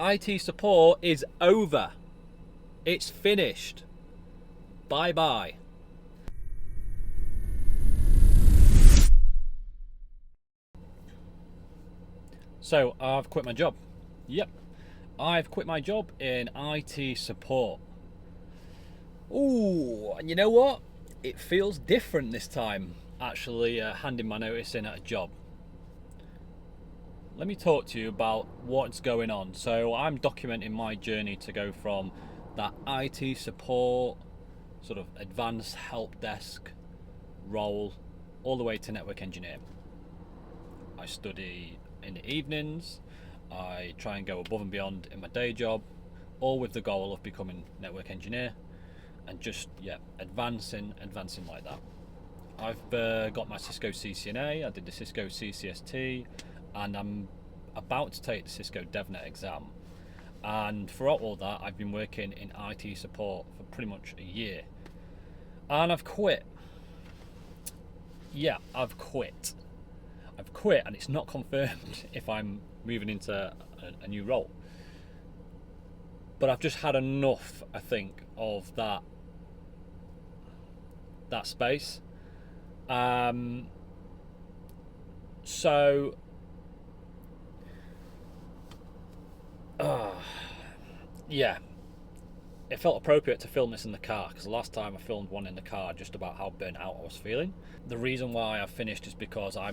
IT support is over. It's finished. Bye bye. So I've quit my job. Yep. I've quit my job in IT support. Ooh, and you know what? It feels different this time, actually handing my notice in at a job. Let me talk to you about what's going on. So I'm documenting my journey to go from that IT support, sort of advanced help desk role, all the way to network engineer. I study in the evenings, I try and go above and beyond in my day job, all with the goal of becoming network engineer and just advancing like that. I've got my Cisco CCNA, I did the Cisco CCST, and I'm about to take the Cisco DevNet exam. And throughout all that, I've been working in IT support for pretty much a year. And I've quit. Yeah, I've quit, and it's not confirmed if I'm moving into a new role. But I've just had enough, I think, of that space. So yeah, it felt appropriate to film this in the car, because the last time I filmed one in the car just about how burnt out I was feeling. The reason why I finished is because I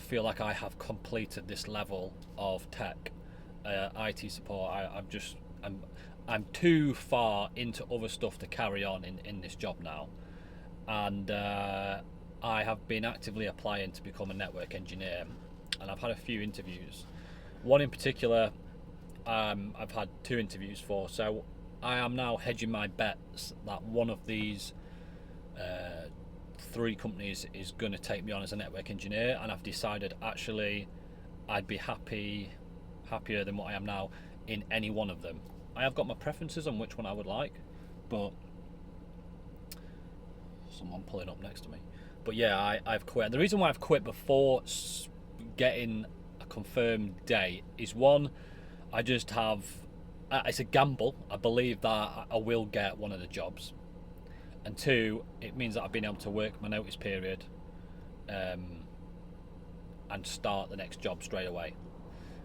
feel like I have completed this level of tech, IT support. I'm too far into other stuff to carry on in this job now, and I have been actively applying to become a network engineer, and I've had a few interviews. One in particular, I've had 2 interviews for, so I am now hedging my bets that one of these 3 companies is going to take me on as a network engineer, and I've decided actually I'd be happier than what I am now in any one of them. I have got my preferences on which one I would like, but someone pulling up next to me. But yeah, I've quit. And the reason why I've quit before getting a confirmed date is, one, I just have, it's a gamble. I believe that I will get one of the jobs. And 2, it means that I've been able to work my notice period and start the next job straight away.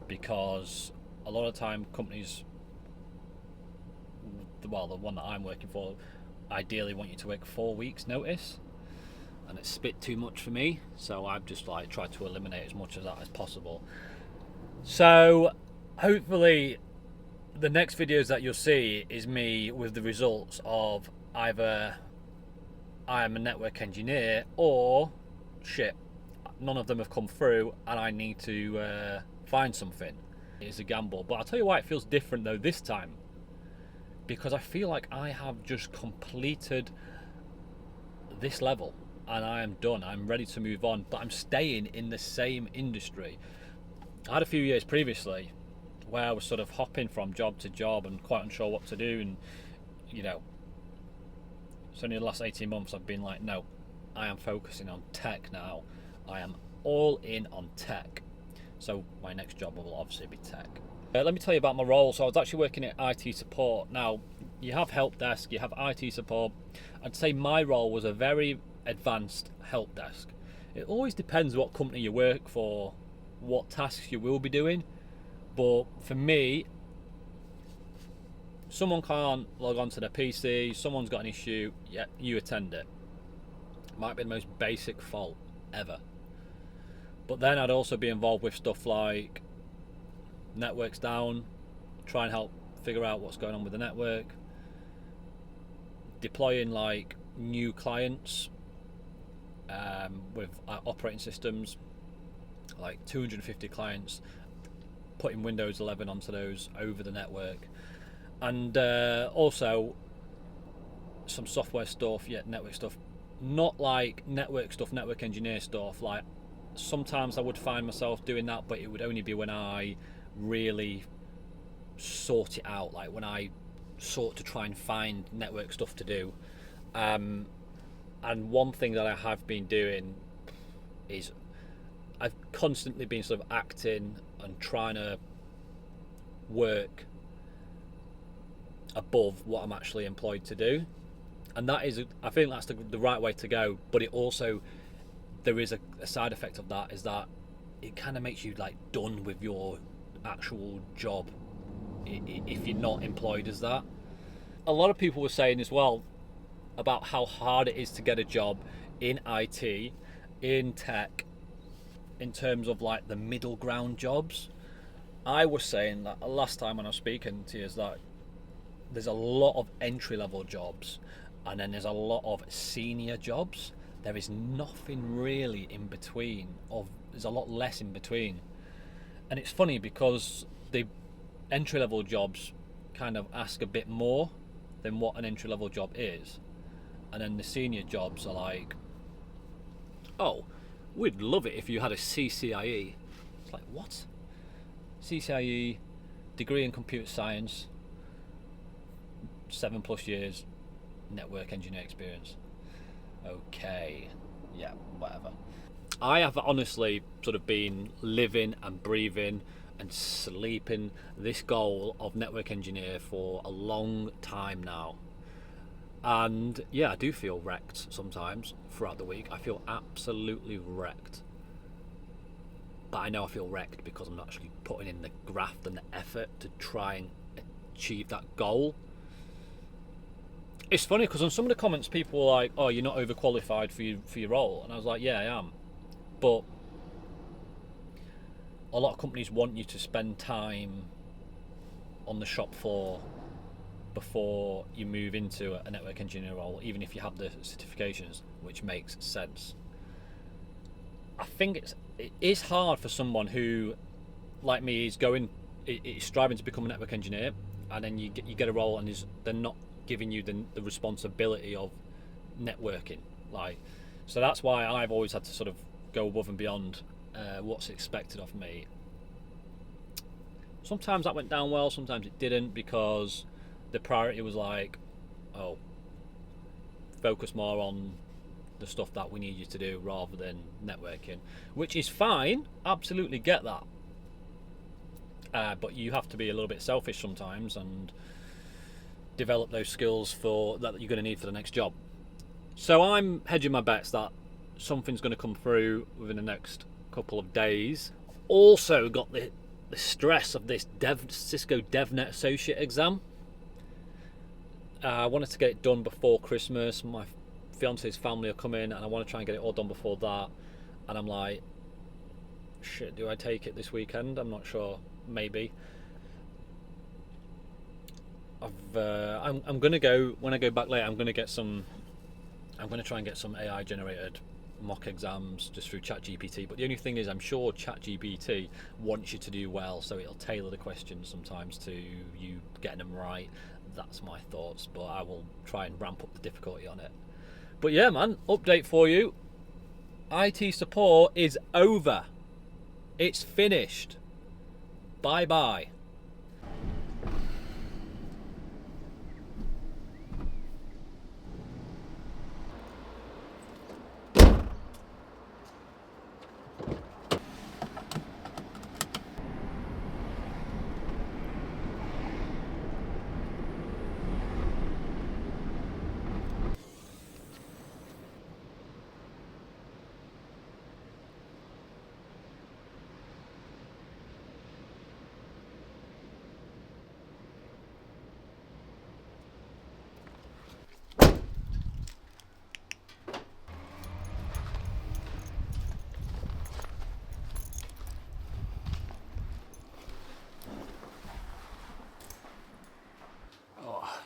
Because a lot of time companies, well, the one that I'm working for, ideally want you to work 4 weeks notice, and it's a bit too much for me, so I've just tried to eliminate as much of that as possible. So hopefully the next videos that you'll see is me with the results of either I am a network engineer or shit, none of them have come through and I need to find something. It's a gamble, but I'll tell you why it feels different though this time, because I feel like I have just completed this level and I am done. I'm ready to move on, but I'm staying in the same industry. I had a few years previously where I was sort of hopping from job to job and quite unsure what to do, and it's only the last 18 months I've been like, no, I am focusing on tech now. I am all in on tech. So my next job will obviously be tech. Let me tell you about my role. So I was actually working at IT support. Now, you have help desk, you have IT support. I'd say my role was a very advanced help desk. It always depends what company you work for, what tasks you will be doing. But for me, someone can't log on to their PC, someone's got an issue, yeah, you attend it. Might be the most basic fault ever. But then I'd also be involved with stuff like networks down, try and help figure out what's going on with the network, deploying like new clients with operating systems, like 250 clients, putting Windows 11 onto those over the network, and also some software stuff, network stuff, not like network stuff, network engineer stuff. Like sometimes I would find myself doing that, but it would only be when I really sort it out, like when I sought to try and find network stuff to do. And one thing that I have been doing is I've constantly been sort of acting and trying to work above what I'm actually employed to do. And that is, I think that's the right way to go. But it also, there is a side effect of that, is that it kind of makes you like done with your actual job if you're not employed as that. A lot of people were saying as well about how hard it is to get a job in IT, in tech, in terms of like the middle ground jobs. I was saying that last time when I was speaking to you, is that there's a lot of entry level jobs, and then there's a lot of senior jobs. There is nothing really in between, there's a lot less in between. And it's funny because the entry level jobs kind of ask a bit more than what an entry level job is, and then the senior jobs are like, oh, we'd love it if you had a CCIE. It's like, what? CCIE, degree in computer science, 7+ years network engineer experience. Okay, yeah, whatever. I have honestly sort of been living and breathing and sleeping this goal of network engineer for a long time now. And yeah, I do feel wrecked sometimes throughout the week. I feel absolutely wrecked. But I know I feel wrecked because I'm not actually putting in the graft and the effort to try and achieve that goal. It's funny because on some of the comments people were like, oh, you're not overqualified for your role. And I was like, yeah, I am. But a lot of companies want you to spend time on the shop floor before you move into a network engineer role, even if you have the certifications, which makes sense. I think it is hard for someone who, like me, is striving to become a network engineer, and then you get a role and they're not giving you the responsibility of networking. So that's why I've always had to sort of go above and beyond what's expected of me. Sometimes that went down well, sometimes it didn't, because the priority was like, oh, focus more on the stuff that we need you to do rather than networking, which is fine, absolutely get that. But you have to be a little bit selfish sometimes and develop those skills that you're going to need for the next job. So I'm hedging my bets that something's going to come through within the next couple of days. Also got the stress of this Cisco DevNet Associate exam. I wanted to get it done before Christmas. My fiance's family are coming and I want to try and get it all done before that. And I'm like, shit, do I take it this weekend? I'm not sure. Maybe. I'm gonna go, when I go back later, I'm gonna try and get some AI generated mock exams just through ChatGPT. But the only thing is, I'm sure ChatGPT wants you to do well, so it'll tailor the questions sometimes to you getting them right. That's my thoughts, but I will try and ramp up the difficulty on it. But yeah, man, update for you. IT support is over. It's finished. Bye bye.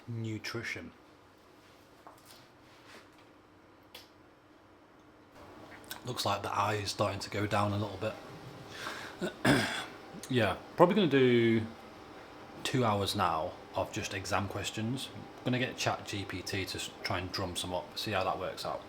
Nutrition. Looks like the eye is starting to go down a little bit. Yeah, probably going to do 2 hours now of just exam questions. I'm going to get ChatGPT to try and drum some up, see how that works out.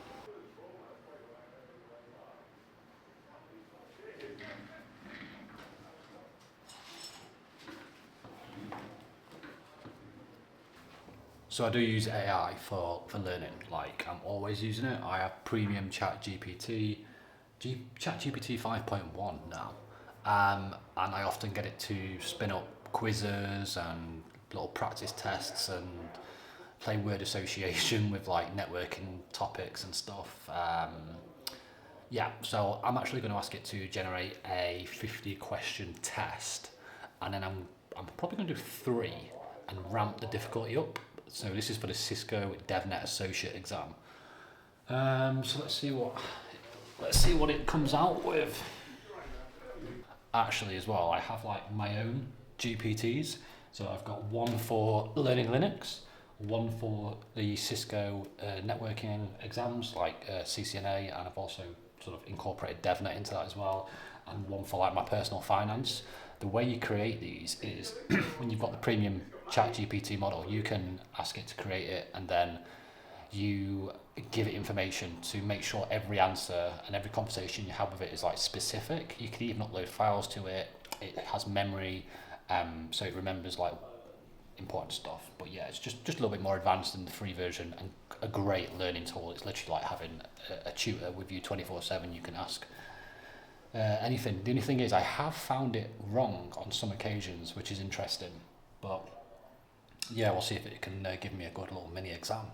So I do use AI for learning, like I'm always using it. I have premium ChatGPT, ChatGPT 5.1 now, and I often get it to spin up quizzes and little practice tests and play word association with like networking topics and stuff. Yeah, so I'm actually going to ask it to generate a 50 question test, and then I'm probably going to do 3 and ramp the difficulty up. So this is for the Cisco DevNet Associate exam. So let's see what it comes out with. Actually, as well, I have like my own GPTs. So I've got one for learning Linux, one for the Cisco networking exams like CCNA, and I've also sort of incorporated DevNet into that as well, and one for like my personal finance. The way you create these is when you've got the premium ChatGPT model, you can ask it to create it, and then you give it information to make sure every answer and every conversation you have with it is like specific. You can even upload files to it. It has memory, so it remembers like important stuff. But yeah, it's just a little bit more advanced than the free version, and a great learning tool. It's literally like having a tutor with you 24/7. You can ask anything. The only thing is I have found it wrong on some occasions, which is interesting. But yeah, we'll see if it can give me a good little mini exam.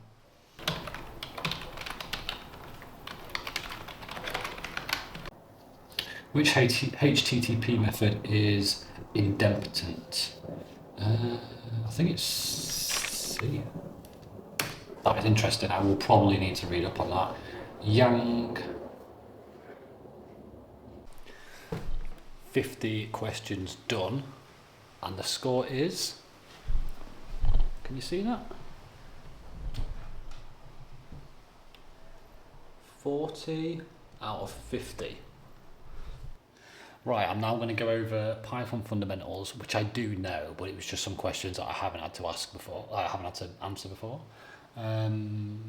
Which HTTP method is idempotent? I think it's C. That is interesting. I will probably need to read up on that. Yang. 50 questions done, and the score is, can you see that? 40 out of 50. Right, I'm now going to go over Python fundamentals, which I do know, but it was just some questions that I haven't had to ask before. I haven't had to answer before, and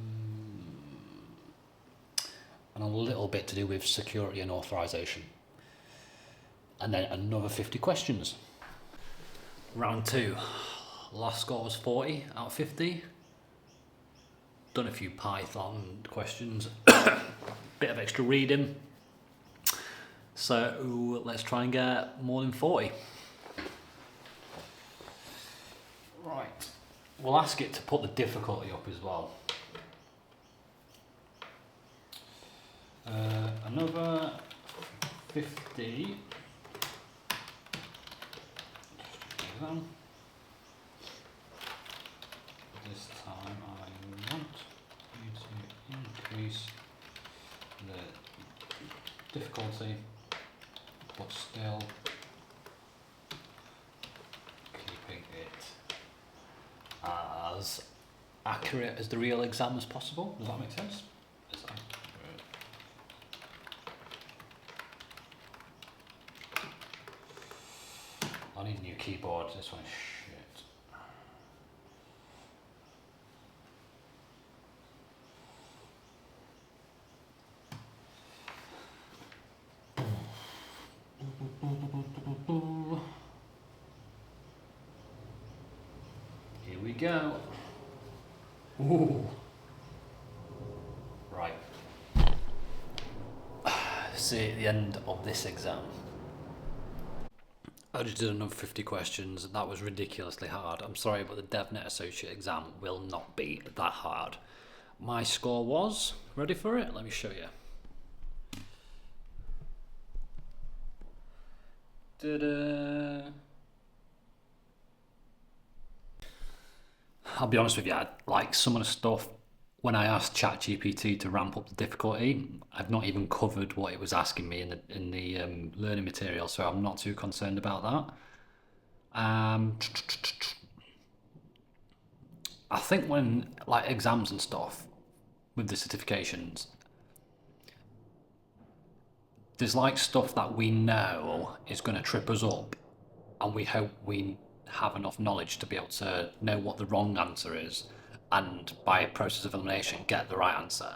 a little bit to do with security and authorization, and then another 50 questions. Round 2. Last score was 40 out of 50. Done a few Python questions, bit of extra reading. So let's try and get more than 40. Right, we'll ask it to put the difficulty up as well. Another 50. This time I want you to increase the difficulty, but still keeping it as accurate as the real exam as possible. Does that make sense? As accurate. I need a new keyboard. This one is shit. Here we go. Ooh. Right. See, at the end of this exam, I just did another 50 questions, and that was ridiculously hard. I'm sorry, but the DevNet Associate exam will not be that hard. My score was, ready for it? Let me show you. Ta-da. I'll be honest with you, like some of the stuff, when I asked ChatGPT to ramp up the difficulty, I've not even covered what it was asking me in the learning material, so I'm not too concerned about that. I think when like exams and stuff with the certifications, there's like stuff that we know is going to trip us up, and we hope we have enough knowledge to be able to know what the wrong answer is, and by a process of elimination get the right answer.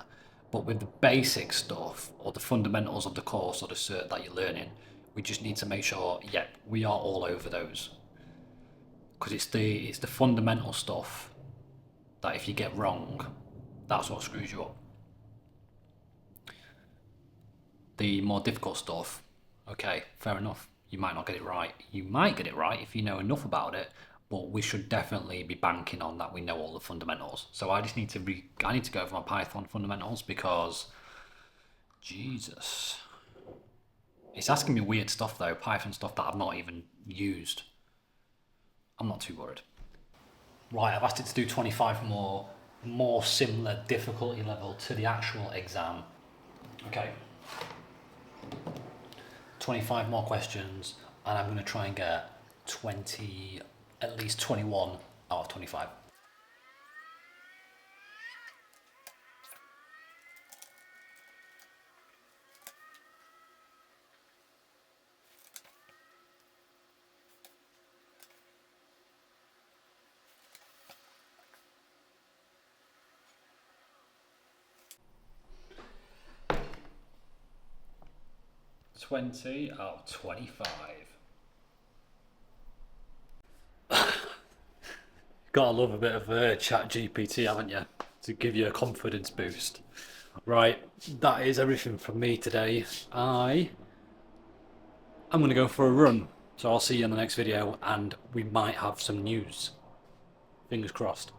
But with the basic stuff or the fundamentals of the course or the cert that you're learning, we just need to make sure, yeah, we are all over those, because it's the fundamental stuff that if you get wrong, that's what screws you up. The more difficult stuff, okay, fair enough, You might not get it right. You might get it right if you know enough about it, but we should definitely be banking on that we know all the fundamentals. So I just need to I need to go over my Python fundamentals because Jesus. It's asking me weird stuff though, Python stuff that I've not even used. I'm not too worried. Right, I've asked it to do 25 more similar difficulty level to the actual exam. Okay. 25 more questions, and I'm going to try and get 20, at least 21 out of 25. Twenty out of 25. Gotta love a bit of chat GPT, haven't you? To give you a confidence boost. Right, that is everything from me today. I'm gonna go for a run. So I'll see you in the next video and we might have some news. Fingers crossed.